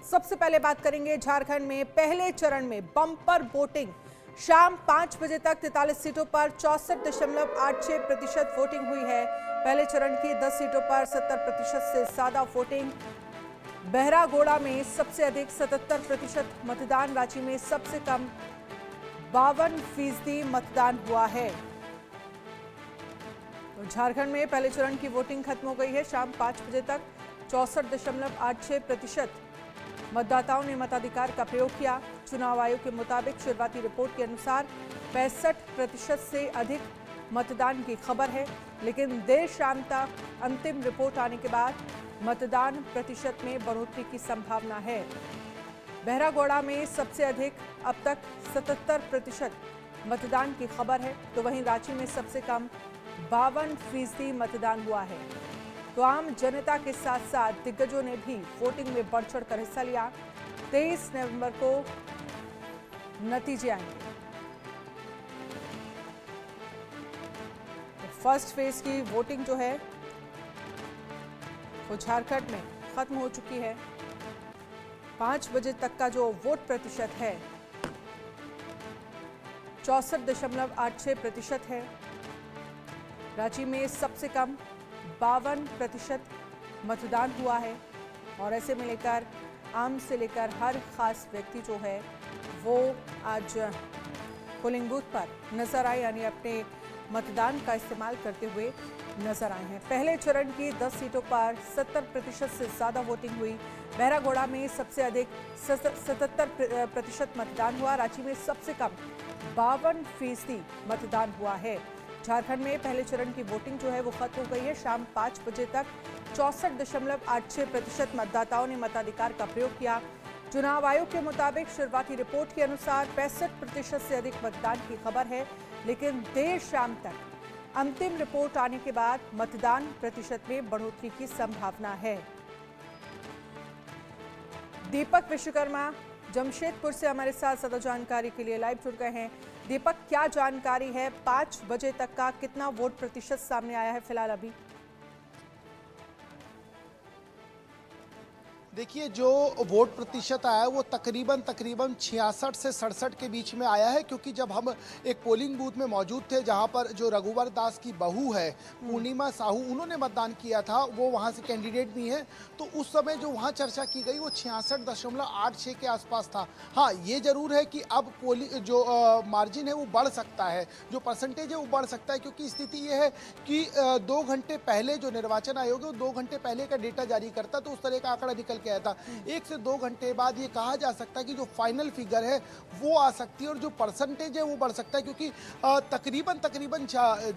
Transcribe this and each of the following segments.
सबसे पहले बात करेंगे झारखंड में पहले चरण में बम्पर वोटिंग। शाम 5 बजे तक 43 सीटों पर 64.86% वोटिंग हुई है। पहले चरण की 10 सीटों पर 70% से ज्यादा वोटिंग। बहरागोड़ा में सबसे अधिक 77% मतदान, रांची में सबसे कम 52% मतदान हुआ है। तो झारखंड में पहले चरण की वोटिंग खत्म हो गई है। शाम 5 बजे तक 64.86% मतदाताओं ने मताधिकार का प्रयोग किया। चुनाव आयोग के मुताबिक शुरुआती रिपोर्ट के अनुसार 65% से अधिक मतदान की खबर है, लेकिन देर शाम तक अंतिम रिपोर्ट आने के बाद मतदान प्रतिशत में बढ़ोतरी की संभावना है। बहरागोड़ा में सबसे अधिक अब तक 77% मतदान की खबर है, तो वहीं रांची में सबसे कम 52% मतदान हुआ है। तो आम जनता के साथ साथ दिग्गजों ने भी वोटिंग में बढ़ चढ़कर हिस्सा लिया। 23 नवंबर को नतीजे आएंगे। तो फर्स्ट फेज की वोटिंग जो है वो झारखंड में खत्म हो चुकी है। 5 बजे तक का जो वोट प्रतिशत है 64.86% है। रांची में सबसे कम 52% मतदान हुआ है। और ऐसे में लेकर आम से लेकर हर खास व्यक्ति जो है वो आज पोलिंग बूथ पर नजर आए, यानी अपने मतदान का इस्तेमाल करते हुए नजर आए हैं। पहले चरण की 10 सीटों पर 70% से ज्यादा वोटिंग हुई। बहरागोड़ा में सबसे अधिक 77% मतदान हुआ। रांची में सबसे कम 52% मतदान हुआ है। झारखंड में पहले चरण की वोटिंग जो है वो खत्म हो गई है। शाम 5 बजे तक 64.86% मतदाताओं ने मताधिकार का प्रयोग किया। चुनाव आयोग के मुताबिक शुरुआती रिपोर्ट के अनुसार 65% से अधिक मतदान की खबर है, लेकिन देर शाम तक अंतिम रिपोर्ट आने के बाद मतदान प्रतिशत में बढ़ोतरी की संभावना है। दीपक विश्वकर्मा जमशेदपुर से हमारे साथ ज्यादा जानकारी के लिए लाइव जुड़ गए हैं। दीपक, क्या जानकारी है? 5 बजे तक का कितना वोट प्रतिशत सामने आया है फिलहाल अभी? देखिए, जो वोट प्रतिशत आया है वो तकरीबन 66 से 67 के बीच में आया है, क्योंकि जब हम एक पोलिंग बूथ में मौजूद थे जहां पर जो रघुवर दास की बहू है पूर्णिमा साहू, उन्होंने मतदान किया था, वो वहां से कैंडिडेट भी हैं, तो उस समय जो वहां चर्चा की गई वो 66.86 के आसपास था। हाँ, ये जरूर है कि अब जो मार्जिन है वो बढ़ सकता है, जो परसेंटेज है वो बढ़ सकता है, क्योंकि स्थिति ये है कि 2 घंटे पहले जो निर्वाचन आयोग है वो 2 घंटे पहले का डेटा जारी करता, तो उस तरह का आंकड़ा निकल गया था। 1 से 2 घंटे बाद ये कहा जा सकता है कि जो फाइनल फिगर है वो आ सकती है और जो परसेंटेज है वो बढ़ सकता है, क्योंकि तकरीबन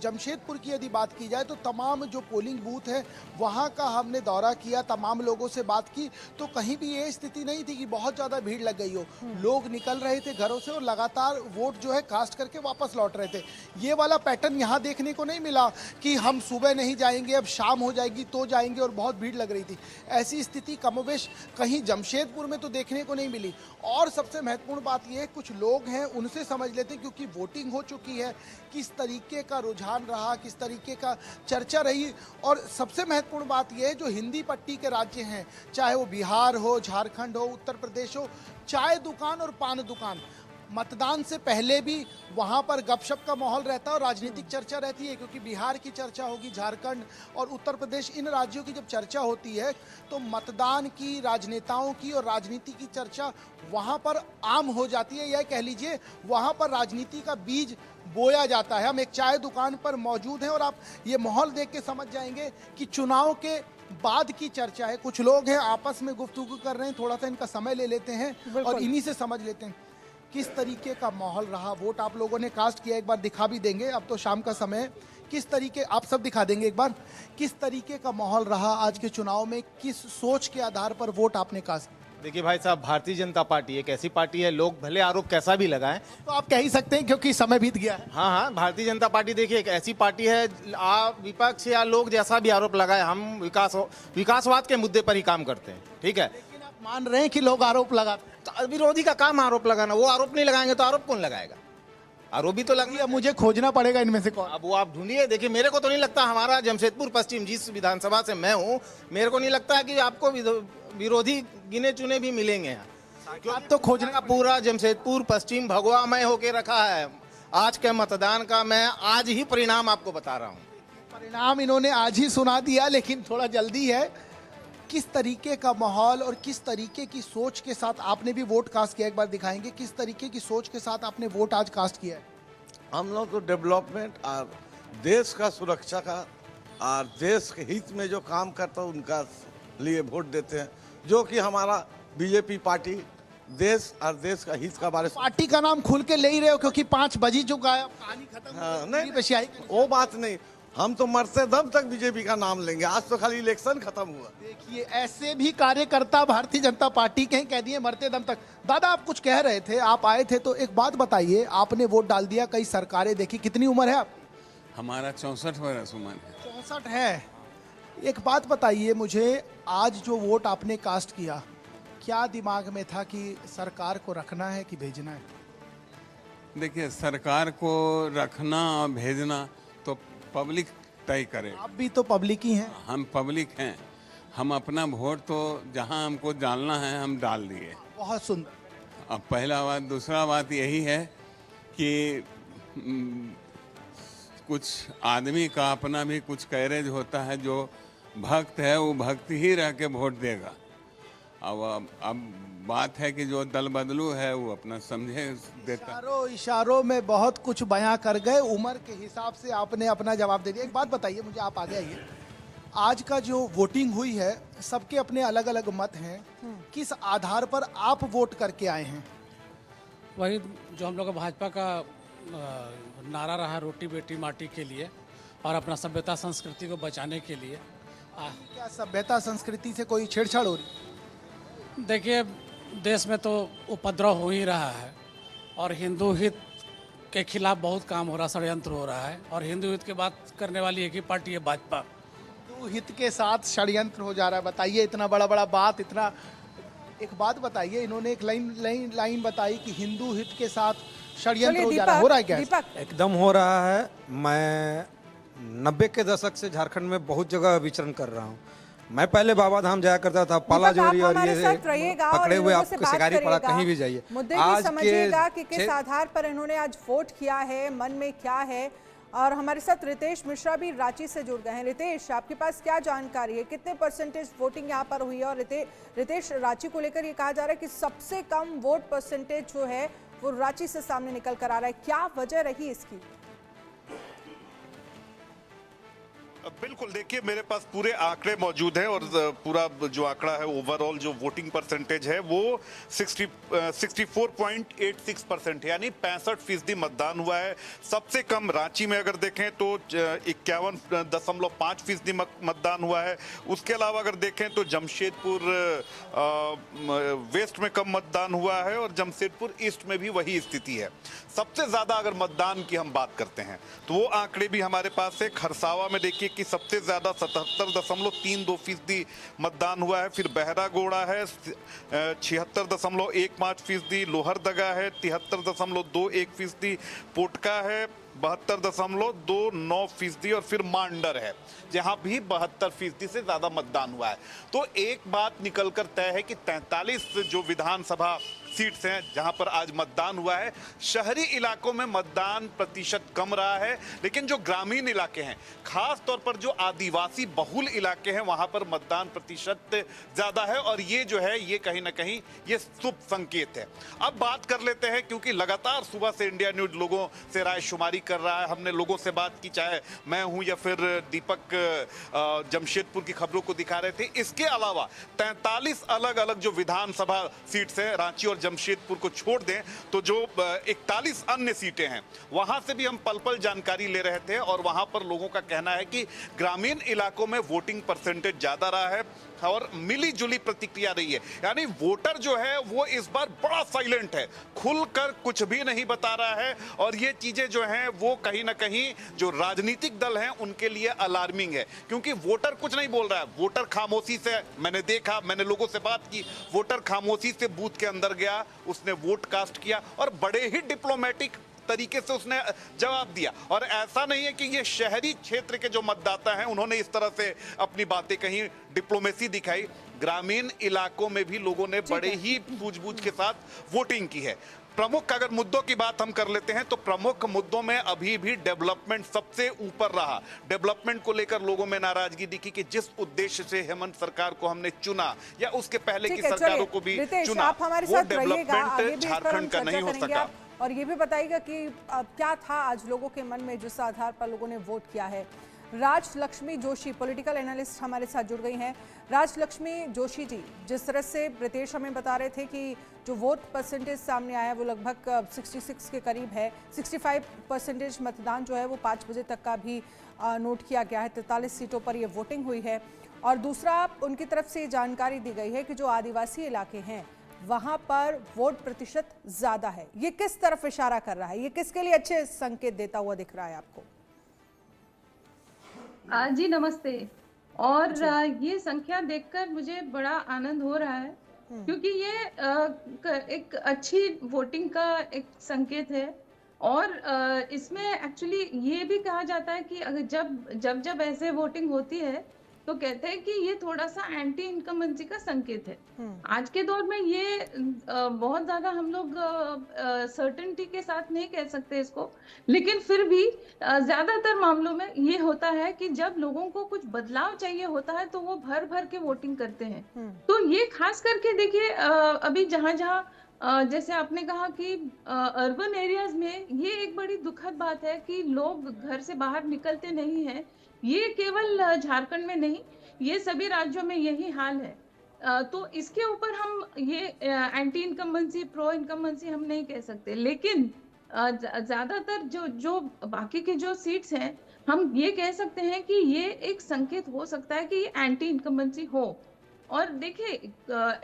जमशेदपुर की यदि बात की जाए तो तमाम जो पोलिंग बूथ है वहां का हमने दौरा किया, तमाम लोगों से बात की, तो कहीं भी ये स्थिति नहीं थी कि बहुत ज्यादा भीड़ लग गई हो। लोग निकल रहे थे घरों से और लगातार वोट जो है कास्ट करके वापस लौट रहे थे। ये वाला पैटर्न यहाँ देखने को नहीं मिला कि हम सुबह नहीं जाएंगे, अब शाम हो जाएगी तो जाएंगे, और बहुत भीड़ लग रही थी। ऐसी स्थिति कमोबेश कहीं जमशेदपुर में तो देखने को नहीं मिली। और सबसे महत्वपूर्ण बात यह है, कुछ लोग हैं उनसे समझ लेते हैं, क्योंकि वोटिंग हो चुकी है, किस तरीके का रुझान रहा, किस तरीके का चर्चा रही। और सबसे महत्वपूर्ण बात यह है, जो हिंदी पट्टी के राज्य हैं, चाहे वो बिहार हो, झारखंड हो, उत्तर प्रदेश हो, चाय दुकान और पान दुकान, मतदान से पहले भी वहां पर गपशप का माहौल रहता है और राजनीतिक चर्चा रहती है, क्योंकि बिहार की चर्चा होगी, झारखंड और उत्तर प्रदेश, इन राज्यों की जब चर्चा होती है तो मतदान की, राजनेताओं की और राजनीति की चर्चा वहां पर आम हो जाती है, या कह लीजिए वहां पर राजनीति का बीज बोया जाता है। हम एक चाय दुकान पर मौजूद हैं और आप ये माहौल देख के समझ जाएंगे कि चुनाव के बाद की चर्चा है। कुछ लोग हैं आपस में गुफ्तगू कर रहे हैं, थोड़ा सा इनका समय ले लेते हैं और इन्हीं से समझ लेते हैं किस तरीके का माहौल रहा। वोट आप लोगों ने कास्ट किया, एक बार दिखा भी देंगे, अब तो शाम का समय है, किस तरीके, आप सब दिखा देंगे एक बार, किस तरीके का माहौल रहा आज के चुनाव में, किस सोच के आधार पर वोट आपने कास्ट? देखिए भाई साहब, भारतीय जनता पार्टी एक ऐसी पार्टी है, लोग भले आरोप कैसा भी लगाएं, तो आप कह ही सकते हैं क्योंकि समय बीत गया है। हाँ, भारतीय जनता पार्टी देखिए एक ऐसी पार्टी है, आप विपक्ष या लोग जैसा भी आरोप लगाए, हम विकासवाद के मुद्दे पर ही काम करते हैं, ठीक है। लेकिन आप मान रहे हैं कि लोग आरोप लगाते हैं, तो विरोधी का काम आरोप लगाना, वो आरोप नहीं लगाएंगे तो आरोप कौन लगाएगा? आरोपी तो लग, मुझे खोजना पड़ेगा इनमें से कौन। अब वो आप ढूंढिए। देखिए मेरे को तो नहीं लगता, हमारा जमशेदपुर पश्चिम जिस विधानसभा से मैं हूँ, मेरे को नहीं लगता है कि आपको विरोधी गिने चुने भी मिलेंगे यहाँ। आप तो खोजना का पूरा जमशेदपुर पश्चिम भगवामय होके रखा है। आज के मतदान का मैं आज ही परिणाम आपको बता रहा हूँ। परिणाम इन्होंने आज ही सुना दिया, लेकिन थोड़ा जल्दी है। किस तरीके का माहौल और किस तरीके की सोच के साथ आपने भी वोट कास्ट किया, एक बार दिखाएंगे किस तरीके की सोच के साथ आपने वोट आज कास्ट किया है? हम लोग तो डेवलपमेंट और देश का सुरक्षा का और देश के हित में जो काम करता है उनका लिए वोट देते हैं, जो कि हमारा बीजेपी पार्टी देश और देश का हित का बारे में। पार्टी का नाम खुल के ले ही रहे हो क्योंकि 5 बजी चुका है, कहानी खत्म। हाँ, नहीं वो बात नहीं, हम तो मरते दम तक बीजेपी का नाम लेंगे। आज तो खाली इलेक्शन खत्म हुआ। देखिए ऐसे भी कार्यकर्ता भारतीय जनता पार्टी के हैं, कह दिए मरते दम तक। दादा आप कुछ कह रहे थे, आप आए थे तो एक बात बताइए, आपने वोट डाल दिया, कई सरकारें देखी, कितनी उम्र है आपकी? हमारा 64 वर्ष उम्र है। 64 है। एक बात बताइए मुझे, आज जो वोट आपने कास्ट किया, क्या दिमाग में था कि सरकार को रखना है कि भेजना है? देखिए, सरकार को रखना और भेजना तो पब्लिक तय करे। आप भी तो पब्लिक ही हैं। हम पब्लिक हैं, हम अपना वोट तो जहां हमको डालना है हम डाल दिए। बहुत सुंदर। अब पहला बात, दूसरा बात यही है कि कुछ आदमी का अपना भी कुछ कैरेज होता है। जो भक्त है वो भक्त ही रह के वोट देगा। अब बात है कि जो दल बदलू है वो अपना समझे देता। इशारों में बहुत कुछ बयां कर गए, उम्र के हिसाब से आपने अपना जवाब दे दिया। एक बात बताइए मुझे, आप आगे आइए। आज का जो वोटिंग हुई है, सबके अपने अलग अलग मत हैं, किस आधार पर आप वोट करके आए हैं? वही जो हम लोग का भाजपा का नारा रहा, रोटी बेटी माटी के लिए और अपना सभ्यता संस्कृति को बचाने के लिए। क्या सभ्यता संस्कृति से कोई छेड़छाड़ हो रही? देखिए, देश में तो उपद्रव हो ही रहा है और हिंदू हित के खिलाफ बहुत काम हो रहा, षड्यंत्र हो रहा है। और हिंदू हित की बात करने वाली एक ही पार्टी है, भाजपा। हिंदू हित के साथ षड्यंत्र हो जा रहा है, बताइए। इतना बड़ा बड़ा बात, इतना एक बात बताइए। इन्होंने एक लाइन बताई कि हिंदू हित के साथ षड्यंत्र हो जा रहा है। हो रहा है क्या? एकदम हो रहा है। मैं 90 के दशक से झारखंड में बहुत जगह विचरण कर रहा हूँ। मैं पहले बाबा धाम जाया करता था, पाला जोरी और ये पकड़े हुए आपको शिकारी पड़ा, कहीं भी जाइए। मुद्दे की समझिएगा कि किस आधार पर इन्होंने आज वोट किया है, मन में क्या है। और हमारे साथ रितेश मिश्रा भी रांची से जुड़ गए हैं। रितेश, आपके पास क्या जानकारी है, कितने परसेंटेज वोटिंग यहाँ पर हुई है? और रितेश, रांची को लेकर ये कहा जा रहा है कि सबसे कम वोट परसेंटेज जो है वो रांची से सामने निकल कर आ रहा है, क्या वजह रही इसकी? बिल्कुल, देखिए मेरे पास पूरे आंकड़े मौजूद हैं और पूरा जो आंकड़ा है, ओवरऑल जो वोटिंग परसेंटेज है वो 64.86% है, यानी 65% मतदान हुआ है। सबसे कम रांची में अगर देखें तो 51.5% मतदान हुआ है। उसके अलावा अगर देखें तो जमशेदपुर वेस्ट में कम मतदान हुआ है और जमशेदपुर ईस्ट में भी वही स्थिति है। सबसे ज्यादा अगर मतदान की हम बात करते हैं तो वो आंकड़े भी हमारे पास है। खरसावा में देखिए कि सबसे ज्यादा 77.32% मतदान हुआ है। फिर बहरागोड़ा है 76.15%, लोहरदगा है 73.21%, पोटका है 72.29% और फिर मांडर है जहां भी 72% से ज्यादा मतदान हुआ है। तो एक बात निकलकर तय है कि 43 जो विधानसभा सीट्स हैं जहां पर आज मतदान हुआ है, शहरी इलाकों में मतदान प्रतिशत कम रहा है, लेकिन जो ग्रामीण इलाके हैं, खास तौर पर जो आदिवासी बहुल इलाके हैं, वहां पर मतदान प्रतिशत ज्यादा है। और ये जो है ये कहीं ना कहीं ये शुभ संकेत है। अब बात कर लेते हैं, क्योंकि लगातार सुबह से इंडिया न्यूज लोगों से रायशुमारी कर रहा है। हमने लोगों से बात की, चाहे मैं हूं या फिर दीपक जमशेदपुर की खबरों को दिखा रहे थे। इसके अलावा 43 अलग अलग जो विधानसभा सीट्स हैं, रांची और जमशेदपुर को छोड़ दें तो जो 41 अन्य सीटें हैं, वहां से भी हम पल पल जानकारी ले रहे थे। और वहां पर लोगों का कहना है कि ग्रामीण इलाकों में वोटिंग परसेंटेज ज्यादा रहा है और मिली जुली प्रतिक्रिया रही है। यानी वोटर जो है वो इस बार बड़ा साइलेंट है, खुलकर कुछ भी नहीं बता रहा है। और ये चीजें जो हैं वो कहीं ना कहीं जो राजनीतिक दल हैं उनके लिए अलार्मिंग है, क्योंकि वोटर कुछ नहीं बोल रहा है। वोटर खामोशी से, मैंने देखा, मैंने लोगों से बात की, वोटर खामोशी से बूथ के अंदर गया, उसने वोट कास्ट किया और बड़े ही डिप्लोमेटिक तरीके से उसने जवाब दिया। और ऐसा नहीं है कि ये शहरी क्षेत्र के जो मतदाता हैं उन्होंने इस तरह से अपनी बातें कहीं, डिप्लोमेसी दिखाई। ग्रामीण इलाकों में भी लोगों ने बड़े ही सूझबूझ के साथ वोटिंग की है। प्रमुख अगर मुद्दों की बात हम कर लेते हैं तो प्रमुख मुद्दों में अभी भी डेवलपमेंट सबसे ऊपर रहा। डेवलपमेंट को लेकर लोगों में नाराजगी दिखी कि जिस उद्देश्य से हेमंत सरकार को हमने चुना या उसके पहले की सरकारों को भी चुना, आप हमारे वो साथ रहिएगा, आगे भी डेवलपमेंट इस पर हम झारखंड का चर्चा नहीं हो करेंगे सका। और ये भी बताइएगा कि क्या था आज लोगों के मन में जिस आधार पर लोगों ने वोट किया है। राजलक्ष्मी जोशी पॉलिटिकल एनालिस्ट हमारे साथ जुड़ गई हैं। राजलक्ष्मी जोशी जी, जिस तरह से प्रीतेश हमें बता रहे थे कि जो वोट परसेंटेज सामने आया वो लगभग 66 के करीब है, 65% मतदान जो है वो 5 बजे तक का भी नोट किया गया है। 43 सीटों पर ये वोटिंग हुई है। और दूसरा, उनकी तरफ से जानकारी दी गई है कि जो आदिवासी इलाके हैं वहाँ पर वोट प्रतिशत ज़्यादा है। ये किस तरफ इशारा कर रहा है, ये किसके लिए अच्छे संकेत देता हुआ दिख रहा है आपको? जी नमस्ते। और ये संख्या देखकर मुझे बड़ा आनंद हो रहा है, क्योंकि ये एक अच्छी वोटिंग का एक संकेत है। और इसमें एक्चुअली ये भी कहा जाता है कि अगर जब ऐसे वोटिंग होती है तो कहते हैं कि ये थोड़ा सा एंटी इनकम्बेंसी का संकेत है। आज के दौर में ये बहुत ज्यादा हम लोग सर्टेनिटी के साथ नहीं कह सकते इसको, लेकिन फिर भी ज्यादातर मामलों में ये होता है कि जब लोगों को कुछ बदलाव चाहिए होता है तो वो भर भर के वोटिंग करते हैं। तो ये खास करके देखिए, अभी जहाँ जैसे आपने कहा कि अर्बन एरियाज में ये एक बड़ी दुखद बात है कि लोग घर से बाहर निकलते नहीं हैं। ये केवल झारखंड में नहीं, ये सभी राज्यों में यही हाल है। तो इसके ऊपर हम ये एंटी इनकम्बेंसी प्रो इनकम्बेंसी हम नहीं कह सकते, लेकिन ज्यादातर जो बाकी के जो सीट्स हैं हम ये कह सकते हैं कि ये एक संकेत हो सकता है कि ये एंटी इनकम्बेंसी हो। और देखिए,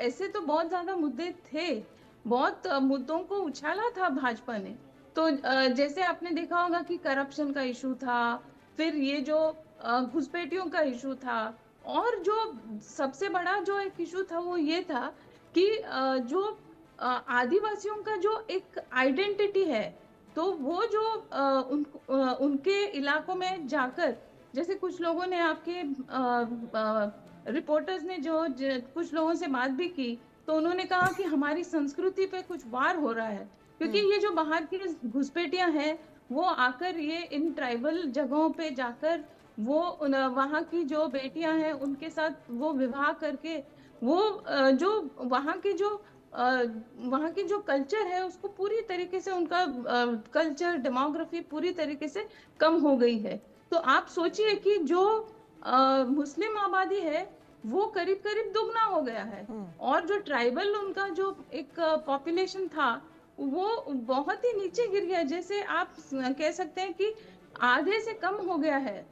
ऐसे तो बहुत ज्यादा मुद्दे थे, बहुत मुद्दों को उछाला था भाजपा ने। तो जैसे आपने देखा होगा कि करप्शन का इशू था, फिर ये जो घुसपैठियों का इशू था, और जो सबसे बड़ा जो एक इशू था वो ये था कि जो आदिवासियों का जो एक आइडेंटिटी है, तो वो जो उनके इलाकों में जाकर, जैसे कुछ लोगों ने आपके रिपोर्टर्स ने जो कुछ लोगों से बात भी की, तो उन्होंने कहा कि हमारी संस्कृति पे कुछ वार हो रहा है, क्योंकि ये जो बाहर की घुसपैठियां हैं वो आकर ये इन ट्राइबल जगहों पे जाकर वो वहाँ की जो बेटियां हैं उनके साथ वो विवाह करके वो जो वहाँ की जो कल्चर है उसको पूरी तरीके से, उनका कल्चर डेमोग्राफी पूरी तरीके से कम हो गई है। तो आप सोचिए कि जो मुस्लिम आबादी है वो करीब करीब दुगना हो गया है, और जो ट्राइबल उनका जो एक पॉपुलेशन था वो बहुत ही नीचे गिर गया, जैसे आप कह सकते हैं कि आधे से कम हो गया है।